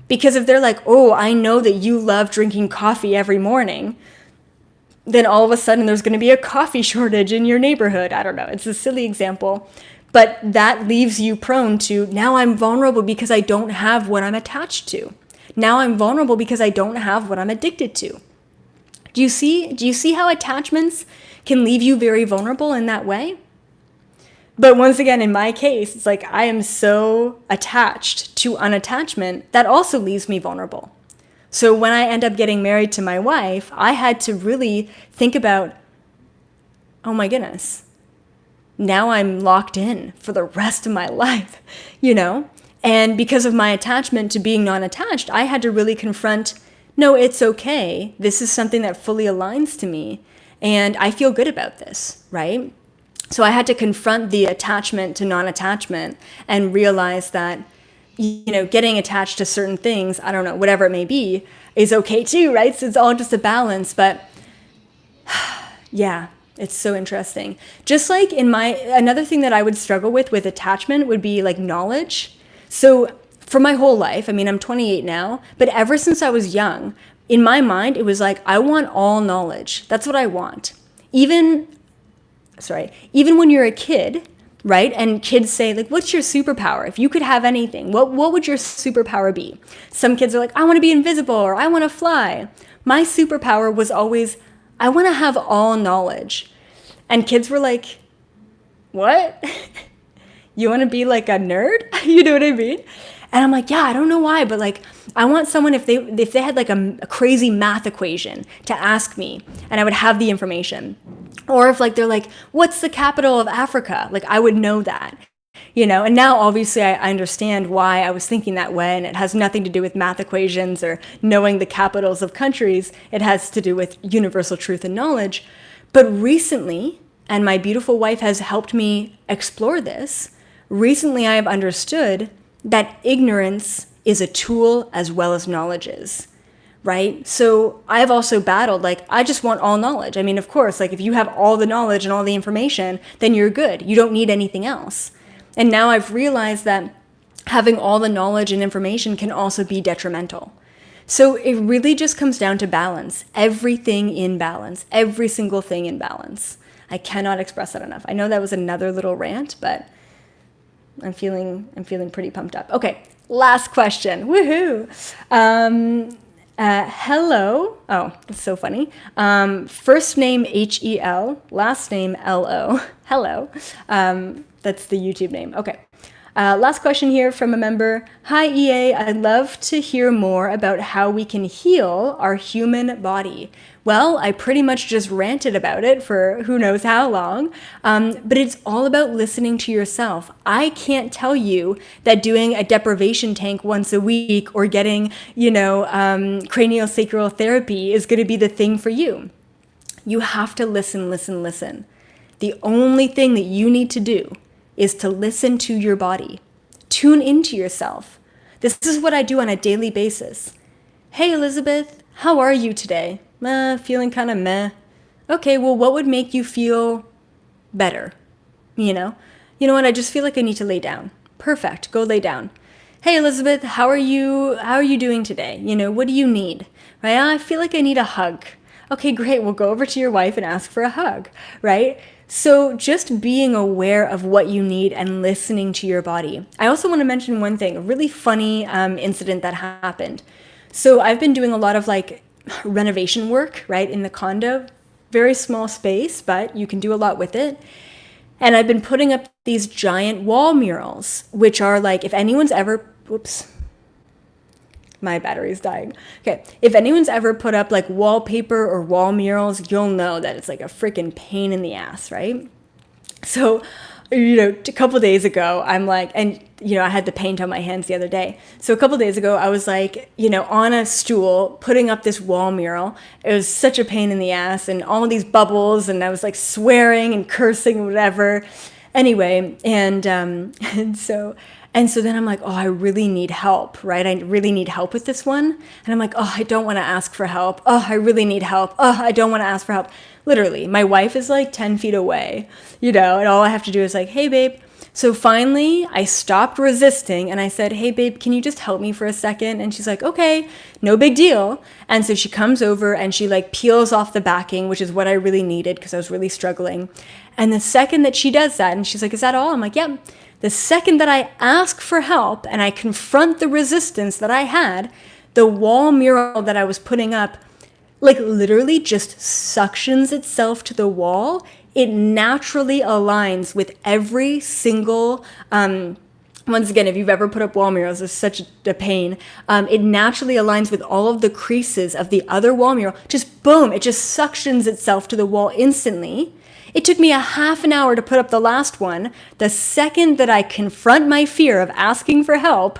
Because if they're like, oh, I know that you love drinking coffee every morning, then all of a sudden there's going to be a coffee shortage in your neighborhood. I don't know. It's a silly example. But that leaves you prone to, now I'm vulnerable because I don't have what I'm attached to. Now I'm vulnerable because I don't have what I'm addicted to. Do you see how attachments can leave you very vulnerable in that way? But once again, in my case, it's like I am so attached to unattachment that also leaves me vulnerable. So when I end up getting married to my wife, I had to really think about, oh my goodness, now I'm locked in for the rest of my life, And because of my attachment to being non-attached, I had to really confront, no, it's okay. This is something that fully aligns to me. And I feel good about this, right? So I had to confront the attachment to non-attachment and realize that, getting attached to certain things, I don't know, whatever it may be, is okay too, right? So it's all just a balance. But yeah, it's so interesting. Just like another thing that I would struggle with attachment would be like knowledge. So for my whole life, I'm 28 now, but ever since I was young, in my mind, it was like, I want all knowledge. That's what I want. Even when you're a kid, right? And kids say, like, what's your superpower? If you could have anything, what would your superpower be? Some kids are like, I want to be invisible, or I want to fly. My superpower was always, I want to have all knowledge. And kids were like, what? You want to be like a nerd? You know what I mean? And I'm like, yeah, I don't know why, but like, I want someone, if they had like a crazy math equation to ask me, and I would have the information. Or if like, they're like, what's the capital of Africa? Like, I would know that, and now obviously I understand why I was thinking that way. And it has nothing to do with math equations or knowing the capitals of countries. It has to do with universal truth and knowledge. But recently, and my beautiful wife has helped me explore this, recently I have understood that ignorance is a tool as well as knowledge is, right? So I've also battled, like, I just want all knowledge. Of course, like if you have all the knowledge and all the information, then you're good. You don't need anything else. And now I've realized that having all the knowledge and information can also be detrimental. So it really just comes down to balance. Everything in balance. Every single thing in balance. I cannot express that enough. I know that was another little rant, but I'm feeling pretty pumped up. Okay, last question. Woohoo! Hello. Oh, that's so funny. First name Hel, last name Lo. Hello. That's the YouTube name. Okay. Last question here from a member. Hi, EA. I'd love to hear more about how we can heal our human body. Well, I pretty much just ranted about it for who knows how long, but it's all about listening to yourself. I can't tell you that doing a deprivation tank once a week or getting, craniosacral therapy is going to be the thing for you. You have to listen. The only thing that you need to do is to listen to your body. Tune into yourself. This is what I do on a daily basis. Hey, Elizabeth, how are you today? Feeling kind of meh. Okay, well, what would make you feel better? You know what? I just feel like I need to lay down. Perfect. Go lay down. Hey, Elizabeth, how are you doing today? What do you need? Right? I feel like I need a hug. Okay, great. We'll go over to your wife and ask for a hug, right? So just being aware of what you need and listening to your body. I also want to mention one thing, a really funny incident that happened. So I've been doing a lot of like renovation work, right, in the condo. Very small space, but you can do a lot with it. And I've been putting up these giant wall murals, which are like, if anyone's ever, whoops, my battery's dying. Okay, if anyone's ever put up like wallpaper or wall murals, you'll know that it's like a freaking pain in the ass, right? So, a couple days ago, I'm like, and I had the paint on my hands the other day. So a couple days ago, I was like, on a stool, putting up this wall mural. It was such a pain in the ass and all these bubbles, and I was like swearing and cursing and whatever. Anyway, and so then I'm like, oh, I really need help, right? I really need help with this one. And I'm like, oh, I don't want to ask for help. Oh, I really need help. Oh, I don't want to ask for help. Literally, my wife is like 10 feet away, and all I have to do is like, hey, babe. So finally, I stopped resisting and I said, hey, babe, can you just help me for a second? And she's like, okay, no big deal. And so she comes over and she like peels off the backing, which is what I really needed because I was really struggling. And the second that she does that, and she's like, is that all? I'm like, yep. The second that I ask for help and I confront the resistance that I had, the wall mural that I was putting up, like literally just suctions itself to the wall. It naturally aligns with every single Once again, if you've ever put up wall murals, it's such a pain. It naturally aligns with all of the creases of the other wall mural. Just boom, it just suctions itself to the wall instantly. It took me a half an hour to put up the last one. The second that I confront my fear of asking for help,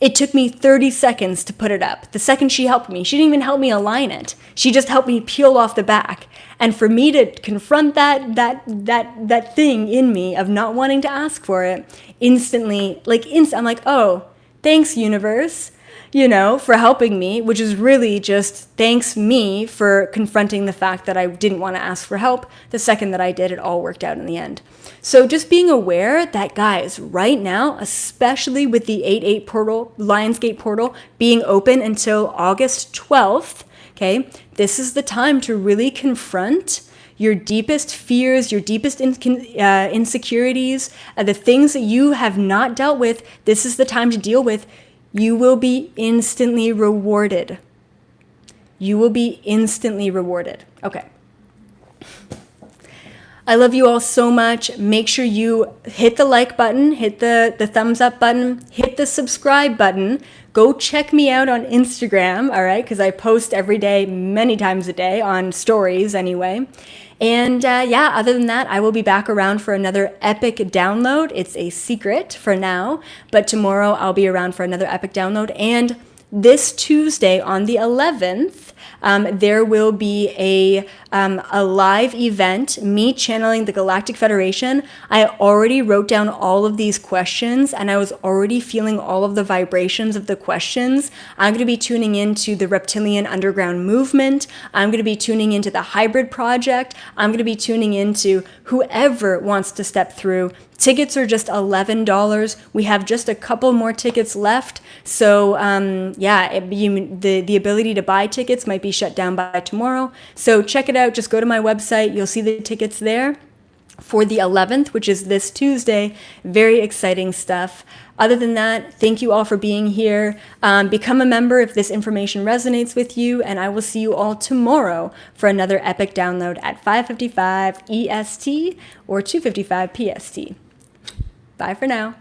it took me 30 seconds to put it up. The second she helped me, she didn't even help me align it. She just helped me peel off the back. And for me to confront that thing in me of not wanting to ask for it, instantly, I'm like, oh, thanks, universe, for helping me, which is really just thanks me for confronting the fact that I didn't want to ask for help. The second that I did, it all worked out in the end. So just being aware that, guys, right now, especially with the 8/8 portal, Lionsgate portal being open until August 12th, okay, this is the time to really confront your deepest fears, your deepest insecurities, the things that you have not dealt with. This is the time to deal with. You will be instantly rewarded. You will be instantly rewarded. Okay. I love you all so much. Make sure you hit the like button, hit the thumbs up button, hit the subscribe button. Go check me out on Instagram, all right? Because I post every day, many times a day, on stories anyway. And other than that, I will be back around for another epic download. It's a secret for now, but tomorrow I'll be around for another epic download. And this Tuesday on the 11th, there will be a live event, me channeling the Galactic Federation. I already wrote down all of these questions and I was already feeling all of the vibrations of the questions. I'm going to be tuning into the Reptilian Underground Movement. I'm going to be tuning into the Hybrid Project. I'm going to be tuning into whoever wants to step through. Tickets are just $11. We have just a couple more tickets left. So the ability to buy tickets might be shut down by tomorrow. So check it out. Just go to my website. You'll see the tickets there for the 11th, which is this Tuesday. Very exciting stuff. Other than that, thank you all for being here. Become a member if this information resonates with you, and I will see you all tomorrow for another epic download at 5:55 EST or 2:55 PST. Bye for now.